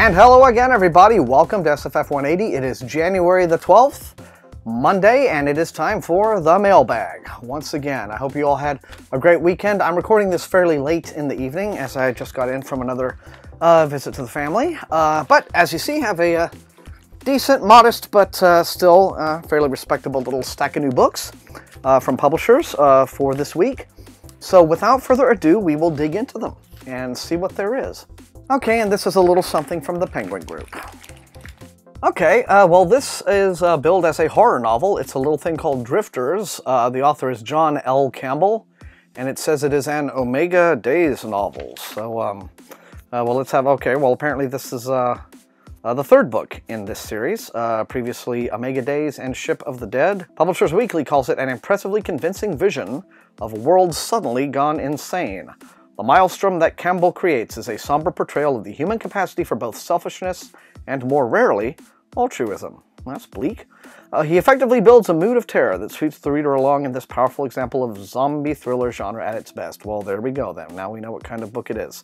And hello again, everybody. Welcome to SFF180. It is January the 12th, Monday, and it is time for the mailbag. Once again, I hope you all had a great weekend. I'm recording this fairly late in the evening as I just got in from another visit to the family. But as you see, have a decent, modest, but still fairly respectable little stack of new books from publishers for this week. So without further ado, we will dig into them and see what there is. Okay, and this is a little something from the Penguin Group. Okay, well this is billed as a horror novel. It's a little thing called Drifters. The author is John L. Campbell, and it says it is an Omega Days novel. So, well let's have, okay, well apparently this is the third book in this series. Previously Omega Days and Ship of the Dead. Publishers Weekly calls it an impressively convincing vision of a world suddenly gone insane. The maelstrom that Campbell creates is a somber portrayal of the human capacity for both selfishness and, more rarely, altruism. That's bleak. He effectively builds a mood of terror that sweeps the reader along in this powerful example of zombie thriller genre at its best. Well, there we go then. Now we know what kind of book it is.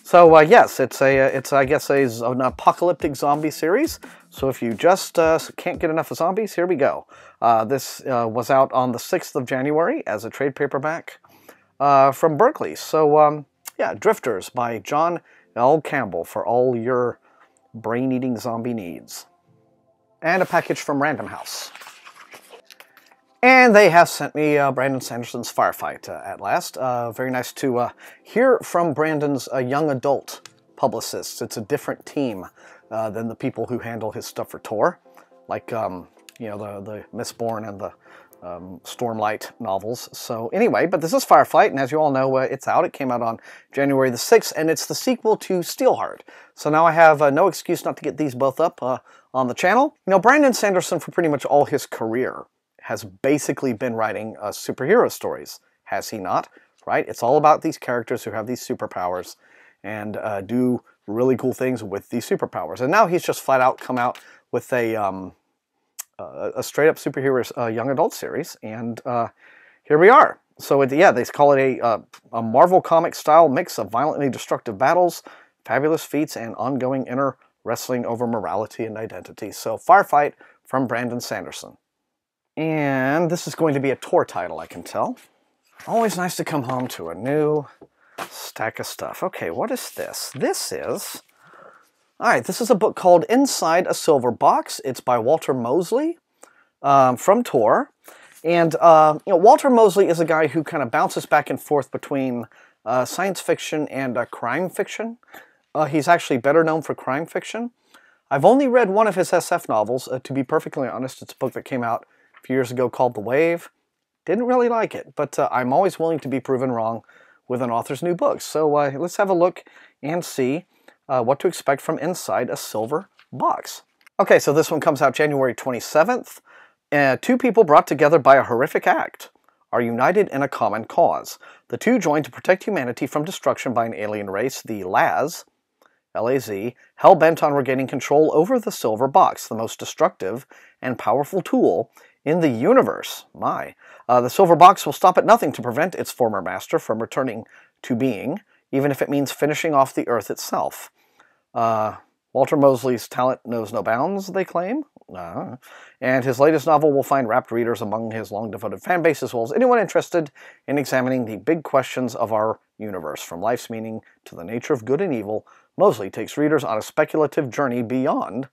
So yes, it's I guess an apocalyptic zombie series. So if you just can't get enough of zombies, here we go. This was out on the 6th of January as a trade paperback. From Berkeley. So, yeah, Drifters by John L. Campbell for all your brain-eating zombie needs. And a package from Random House. And they have sent me Brandon Sanderson's Firefight at last. Very nice to hear from Brandon's young adult publicists. It's a different team than the people who handle his stuff for Tor. Like, you know, the Mistborn and the Stormlight novels. So anyway, but this is Firefight, and as you all know, it's out. It came out on January the 6th, and it's the sequel to Steelheart. So now I have no excuse not to get these both up on the channel. You know, Brandon Sanderson, for pretty much all his career, has basically been writing superhero stories, has he not? Right? It's all about these characters who have these superpowers and do really cool things with these superpowers. And now he's just flat out come out with a straight-up superhero young adult series, and here we are. So yeah, they call it a Marvel comic-style mix of violently destructive battles, fabulous feats, and ongoing inner wrestling over morality and identity. So Firefight from Brandon Sanderson. And this is going to be a Tor title, I can tell. Always nice to come home to a new stack of stuff. Okay, what is this? This is... Alright, this is a book called Inside a Silver Box. It's by Walter Mosley from Tor. And, you know, Walter Mosley is a guy who kind of bounces back and forth between science fiction and crime fiction. He's actually better known for crime fiction. I've only read one of his SF novels, to be perfectly honest. It's a book that came out a few years ago called The Wave. Didn't really like it, but I'm always willing to be proven wrong with an author's new books. So let's have a look and see what to expect from Inside a Silver Box. Okay, so this one comes out January 27th. Two people brought together by a horrific act are united in a common cause. The two join to protect humanity from destruction by an alien race, the Laz, L-A-Z, hell-bent on regaining control over the Silver Box, the most destructive and powerful tool in the universe. My. The Silver Box will stop at nothing to prevent its former master from returning to being, even if it means finishing off the Earth itself. Walter Mosley's talent knows no bounds, they claim. And his latest novel will find rapt readers among his long-devoted fan base, as well as anyone interested in examining the big questions of our universe. From life's meaning to the nature of good and evil, Mosley takes readers on a speculative journey beyond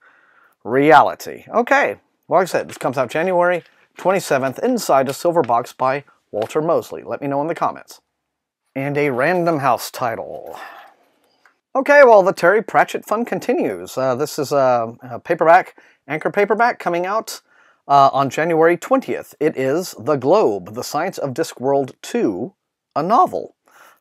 reality. Okay, well, like I said, this comes out January 27th, Inside a Silver Box by Walter Mosley. Let me know in the comments. And a Random House title. Okay, well, the Terry Pratchett fun continues. This is a paperback, Anchor paperback, coming out on January 20th. It is The Globe, The Science of Discworld 2, a novel.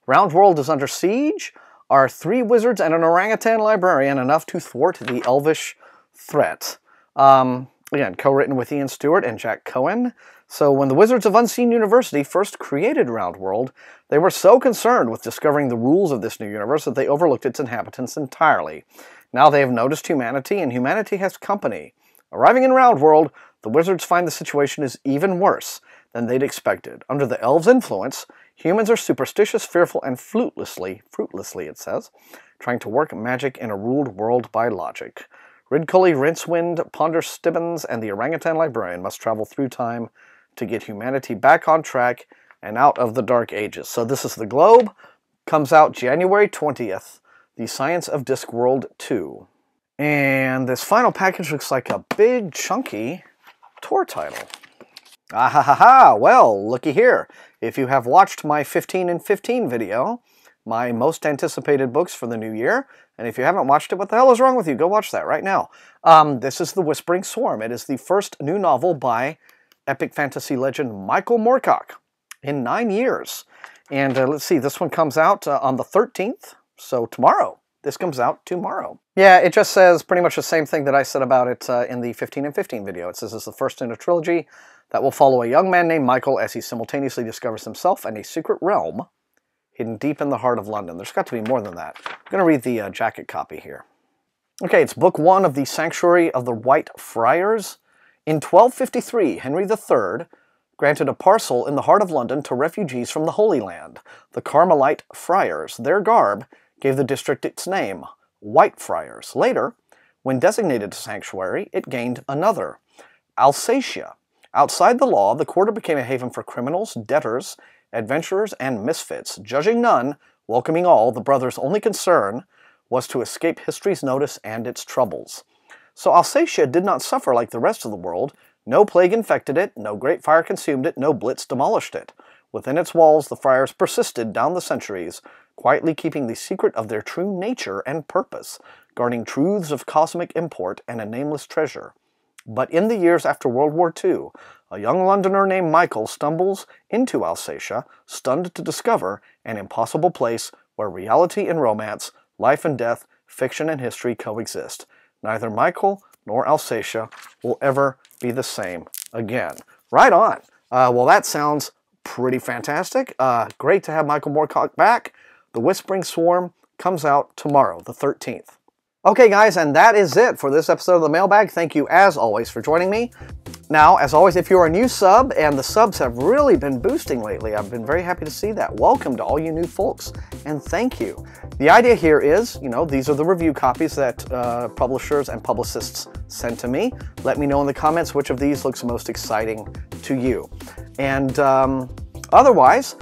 Round World is under siege. Are 3 wizards and an orangutan librarian enough to thwart the elvish threat? Again, co-written with Ian Stewart and Jack Cohen. So when the Wizards of Unseen University first created Round World, they were so concerned with discovering the rules of this new universe that they overlooked its inhabitants entirely. Now they have noticed humanity, and humanity has company. Arriving in Round World, the Wizards find the situation is even worse than they'd expected. Under the elves' influence, humans are superstitious, fearful, and fruitlessly, it says, trying to work magic in a ruled world by logic. Ridcully, Rincewind, Ponder Stibbons, and the Orangutan Librarian must travel through time to get humanity back on track and out of the Dark Ages. So this is the Globe. Comes out January 20th. The Science of Discworld 2. And this final package looks like a big, chunky tour title. Ah ha ha ha! Well, looky here. If you have watched my 15 in 15 video, my most anticipated books for the new year, and if you haven't watched it, what the hell is wrong with you? Go watch that right now. This is The Whispering Swarm. It is the first new novel by epic fantasy legend Michael Moorcock in 9 years. And let's see, this one comes out on the 13th, so tomorrow. This comes out tomorrow. Yeah, it just says pretty much the same thing that I said about it in the 15 in 15 video. It says it's the first in a trilogy that will follow a young man named Michael as he simultaneously discovers himself and a secret realm hidden deep in the heart of London. There's got to be more than that. I'm going to read the jacket copy here. Okay, it's book 1 of the Sanctuary of the White Friars. In 1253, Henry III granted a parcel in the heart of London to refugees from the Holy Land, the Carmelite Friars. Their garb gave the district its name, White Friars. Later, when designated a sanctuary, it gained another, Alsatia. Outside the law, the quarter became a haven for criminals, debtors, adventurers, and misfits. Judging none, welcoming all, the brothers' only concern was to escape history's notice and its troubles. So Alsatia did not suffer like the rest of the world. No plague infected it, no great fire consumed it, no blitz demolished it. Within its walls, the friars persisted down the centuries, quietly keeping the secret of their true nature and purpose, guarding truths of cosmic import and a nameless treasure. But in the years after World War II, a young Londoner named Michael stumbles into Alsatia, stunned to discover an impossible place where reality and romance, life and death, fiction and history coexist. Neither Michael nor Alsatia will ever be the same again. Right on. Well, that sounds pretty fantastic. Great to have Michael Moorcock back. The Whispering Swarm comes out tomorrow, the 13th. Okay, guys, and that is it for this episode of the Mailbag. Thank you, as always, for joining me. Now, as always, if you're a new sub, and the subs have really been boosting lately, I've been very happy to see that. Welcome to all you new folks, and thank you. The idea here is, these are the review copies that publishers and publicists send to me. Let me know in the comments which of these looks most exciting to you. And otherwise,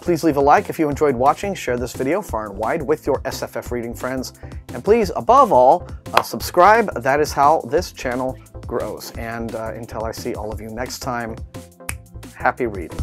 please leave a like if you enjoyed watching, share this video far and wide with your SFF reading friends, and please, above all, subscribe. That is how this channel grows. And until I see all of you next time, happy reading.